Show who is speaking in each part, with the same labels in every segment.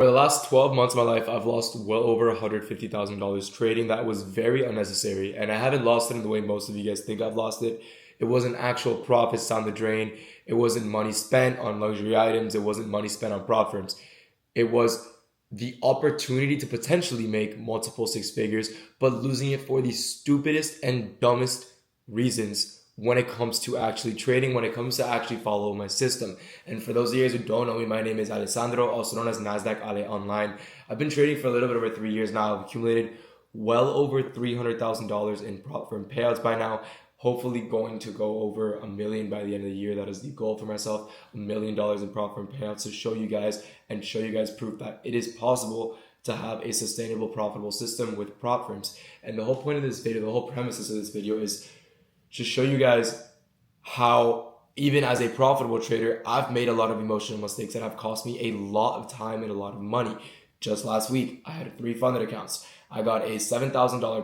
Speaker 1: For the last 12 months of my life, I've lost well over $150,000 trading. That was very unnecessary. And I haven't lost it in the way most of you guys think I've lost it. It wasn't actual profits down the drain. It wasn't money spent on luxury items. It wasn't money spent on prop firms. It was the opportunity to potentially make multiple six figures, but losing it for the stupidest and dumbest reasons when it comes to actually trading, when it comes to actually follow my system. And for those of you guys who don't know me, my name is Alessandro, also known as NasdaqAle online. I've been trading for a little bit over 3 years now. I've accumulated well over $300,000 in prop firm payouts by now. Hopefully going to go over $1 million by the end of the year. That is the goal for myself, $1 million in prop firm payouts to show you guys proof that it is possible to have a sustainable, profitable system with prop firms. And the whole point of this video, the whole premises of this video is to show you guys how, even as a profitable trader, I've made a lot of emotional mistakes that have cost me a lot of time and a lot of money. Just last week, I had 3 funded accounts. I got a $7,000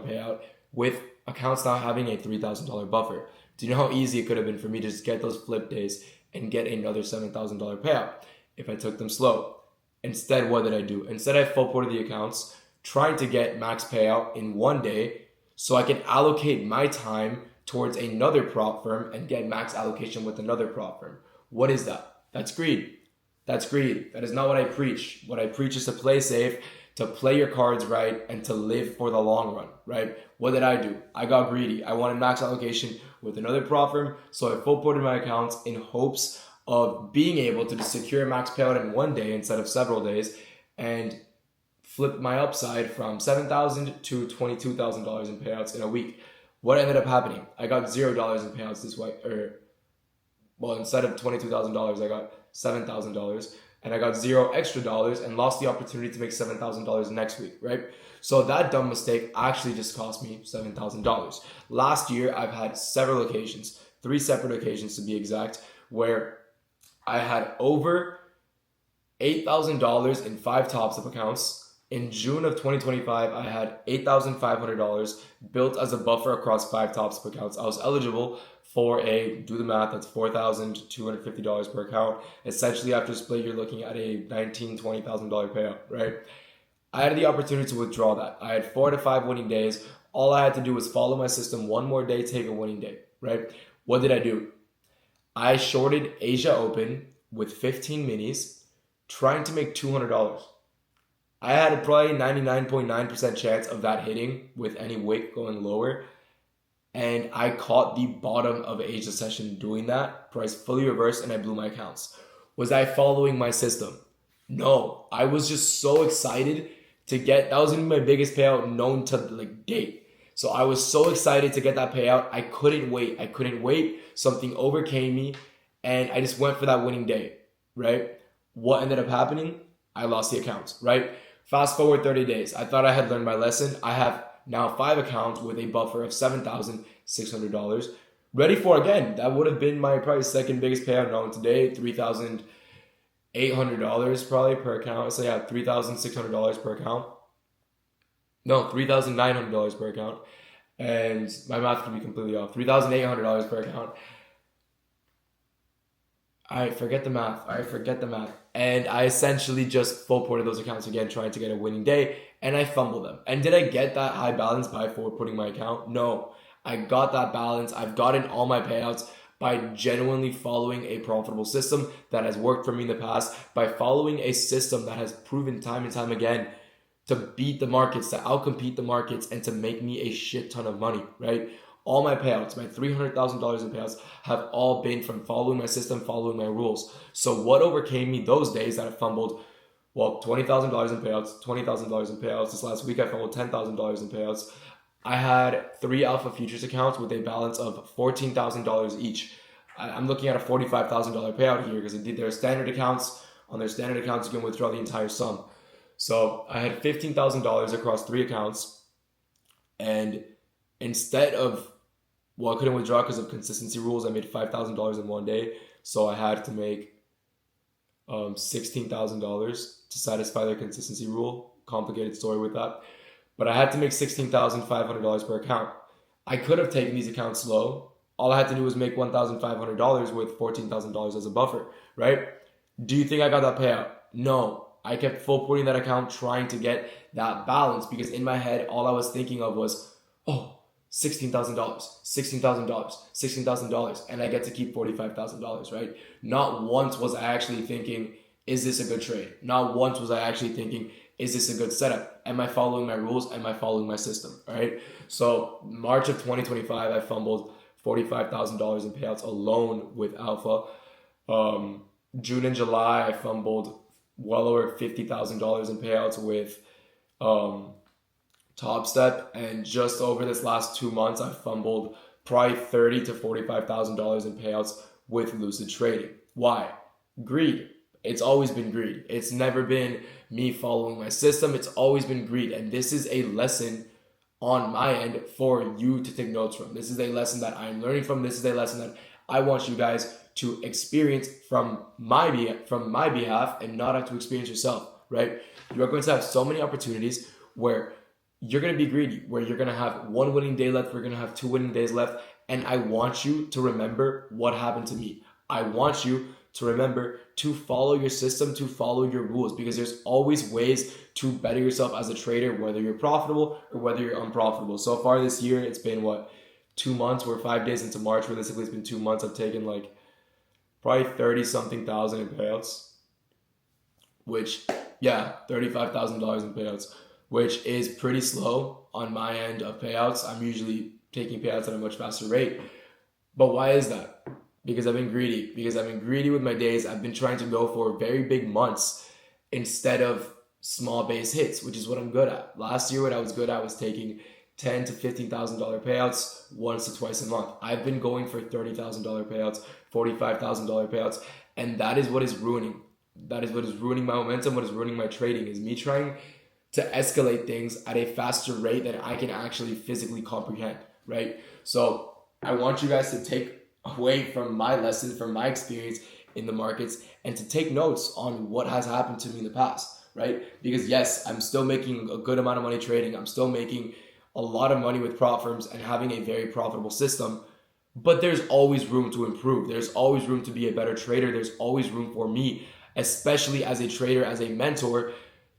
Speaker 1: payout with accounts now having a $3,000 buffer. Do you know how easy it could have been for me to just get those flip days and get another $7,000 payout if I took them slow? Instead, what did I do? Instead, I full ported the accounts, trying to get max payout in one day so I can allocate my time towards another prop firm and get max allocation with another prop firm. What is that? That's greed. That's greed. That is not what I preach. What I preach is to play safe, to play your cards right, and to live for the long run, right? What did I do? I got greedy. I wanted max allocation with another prop firm, so I full ported my accounts in hopes of being able to secure a max payout in one day instead of several days, and flip my upside from $7,000 to $22,000 in payouts in a week. What ended up happening? I got $0 in payouts this way, instead of $22,000, I got $7,000, and I got 0 extra dollars and lost the opportunity to make $7,000 next week, right? So that dumb mistake actually just cost me $7,000. Last year, I've had several occasions, 3 separate occasions to be exact, where I had over $8,000 in 5 tops up accounts. In June of 2025, I had $8,500 built as a buffer across 5 tops up accounts. I was eligible for do the math, that's $4,250 per account. Essentially, after split, you're looking at a $19,000, $20,000 payout, right? I had the opportunity to withdraw that. I had 4 to 5 winning days. All I had to do was follow my system one more day, take a winning day, right? What did I do? I shorted Asia Open with 15 minis, trying to make $200. I had probably 99.9% chance of that hitting with any wick going lower. And I caught the bottom of Asia session doing that. Price fully reversed and I blew my accounts. Was I following my system? No. I was just so excited to get, that was going to be my biggest payout known to date. So I was so excited to get that payout. I couldn't wait. Something overcame me and I just went for that winning day, right? What ended up happening? I lost the accounts, right? Fast forward 30 days. I thought I had learned my lesson. I have now 5 accounts with a buffer of $7,600. Ready for, again, that would have been my probably second biggest payout known today, $3,800 probably per account. So yeah, $3,600 per account. No, $3,900 per account. And my math could be completely off. $3,800 per account. I forget the math. And I essentially just full ported those accounts again, trying to get a winning day, and I fumbled them. And did I get that high balance by forward putting my account? No. I got that balance. I've gotten all my payouts by genuinely following a profitable system that has worked for me in the past, by following a system that has proven time and time again to beat the markets, to outcompete the markets, and to make me a shit ton of money, right? All my payouts, my $300,000 in payouts, have all been from following my system, following my rules. So what overcame me those days that I fumbled? Well, $20,000 in payouts, $20,000 in payouts. This last week I fumbled $10,000 in payouts. I had 3 Alpha Futures accounts with a balance of $14,000 each. I'm looking at a $45,000 payout here because they're standard accounts. On their standard accounts, you can withdraw the entire sum. So I had $15,000 across 3 accounts, and instead of, I couldn't withdraw because of consistency rules. I made $5,000 in one day. So I had to make $16,000 to satisfy their consistency rule. Complicated story with that. But I had to make $16,500 per account. I could have taken these accounts slow. All I had to do was make $1,500 with $14,000 as a buffer, right? Do you think I got that payout? No. I kept full porting that account, trying to get that balance, because in my head, all I was thinking of was, oh, $16,000, $16,000, $16,000, and I get to keep $45,000, right? Not once was I actually thinking, is this a good trade? Not once was I actually thinking, is this a good setup? Am I following my rules? Am I following my system, right? So March of 2025, I fumbled $45,000 in payouts alone with Alpha. June and July, I fumbled well over $50,000 in payouts with Top Step, and just over this last 2 months, I fumbled probably $30,000 to $45,000 in payouts with Lucid Trading. Why? Greed. It's always been greed. It's never been me following my system. It's always been greed, and this is a lesson on my end for you to take notes from. This is a lesson that I'm learning from. This is a lesson that I want you guys to experience from my behalf, and not have to experience yourself, right? You are going to have so many opportunities where you're going to be greedy, where you're going to have one winning day left, we're going to have 2 winning days left, and I want you to remember what happened to me. I want you to remember to follow your system, to follow your rules, because there's always ways to better yourself as a trader, whether you're profitable or whether you're unprofitable. So far this year, it's been 2 months? We're 5 days into March. Realistically, it's been 2 months. I've taken probably 30-something thousand in payouts, which, yeah, $35,000 in payouts, which is pretty slow on my end of payouts. I'm usually taking payouts at a much faster rate. But why is that? Because I've been greedy. Because I've been greedy with my days. I've been trying to go for very big months instead of small base hits, which is what I'm good at. Last year, what I was good at was taking $10,000 to $15,000 payouts once to twice a month. I've been going for $30,000 payouts, $45,000 payouts, and that is what is ruining. That is what is ruining my momentum. What is ruining my trading is me trying to escalate things at a faster rate than I can actually physically comprehend, right? So I want you guys to take away from my lesson, from my experience in the markets, and to take notes on what has happened to me in the past, right? Because yes, I'm still making a good amount of money trading. I'm still making a lot of money with prop firms and having a very profitable system, but there's always room to improve. There's always room to be a better trader. There's always room for me, especially as a trader, as a mentor,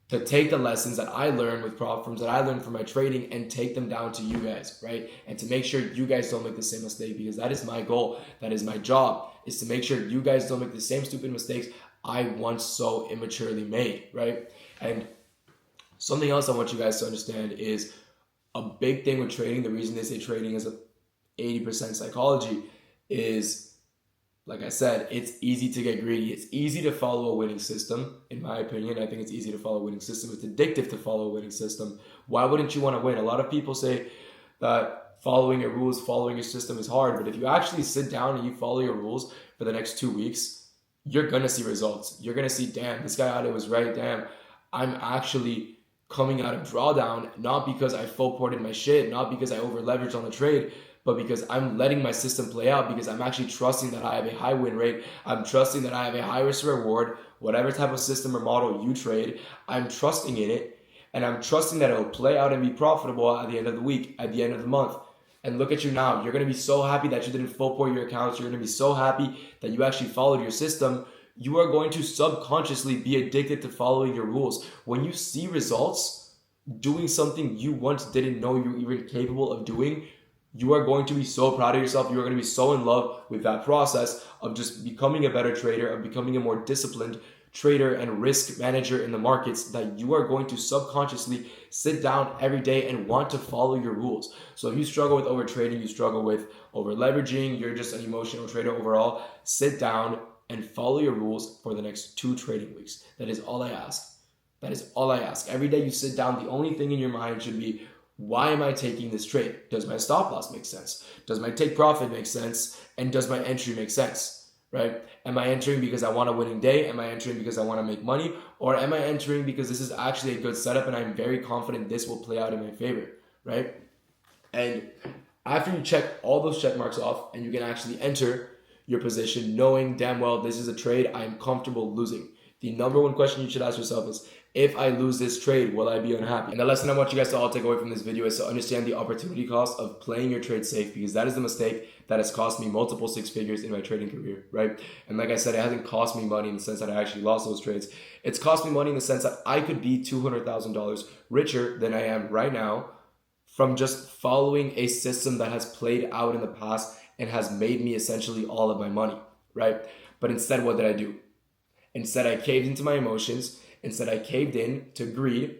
Speaker 1: to take the lessons that I learned with prop firms, that I learned from my trading, and take them down to you guys, right? And to make sure you guys don't make the same mistake, because that is my goal. That is my job, is to make sure you guys don't make the same stupid mistakes I once so immaturely made, right? And something else I want you guys to understand is a big thing with trading. The reason they say trading is 80% psychology is, like I said, it's easy to get greedy. It's easy to follow a winning system. In my opinion, I think it's easy to follow a winning system. It's addictive to follow a winning system. Why wouldn't you want to win? A lot of people say that following your rules, following your system is hard. But if you actually sit down and you follow your rules for the next 2 weeks, you're going to see results. You're going to see, damn, this guy out there was right. Damn, I'm actually coming out of drawdown, not because I full ported my shit, not because I over leveraged on the trade, but because I'm letting my system play out, because I'm actually trusting that I have a high win rate. I'm trusting that I have a high risk reward. Whatever type of system or model you trade, I'm trusting in it, and I'm trusting that it will play out and be profitable at the end of the week, at the end of the month. And look at you now. You're going to be so happy that you didn't full port your accounts. You're going to be so happy that you actually followed your system. You are going to subconsciously be addicted to following your rules. When you see results, doing something you once didn't know you were even capable of doing, you are going to be so proud of yourself. You are going to be so in love with that process of just becoming a better trader, of becoming a more disciplined trader and risk manager in the markets, that you are going to subconsciously sit down every day and want to follow your rules. So if you struggle with over trading, you struggle with over leveraging, you're just an emotional trader overall, sit down and follow your rules for the next 2 trading weeks. That is all I ask. That is all I ask. Every day you sit down, the only thing in your mind should be, why am I taking this trade? Does my stop loss make sense? Does my take profit make sense? And does my entry make sense, right? Am I entering because I want a winning day? Am I entering because I want to make money? Or am I entering because this is actually a good setup and I'm very confident this will play out in my favor, right? And after you check all those check marks off and you can actually enter your position knowing damn well this is a trade I'm comfortable losing, the number one question you should ask yourself if I lose this trade, will I be unhappy? And the lesson I want you guys to all take away from this video is to understand the opportunity cost of playing your trade safe, because that is the mistake that has cost me multiple six figures in my trading career, right? And like I said, it hasn't cost me money in the sense that I actually lost those trades. It's cost me money in the sense that I could be $200,000 richer than I am right now from just following a system that has played out in the past and has made me essentially all of my money, right? But instead, what did I do? Instead, I caved into my emotions. Instead, I caved in to greed,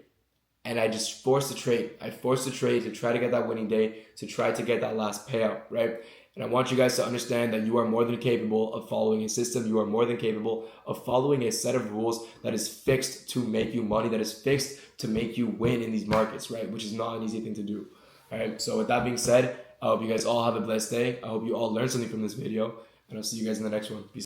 Speaker 1: and I just forced the trade. I forced the trade to try to get that winning day, to try to get that last payout, right? And I want you guys to understand that you are more than capable of following a system. You are more than capable of following a set of rules that is fixed to make you money, that is fixed to make you win in these markets, right? Which is not an easy thing to do, all right? So with that being said, I hope you guys all have a blessed day. I hope you all learned something from this video, and I'll see you guys in the next one. Peace.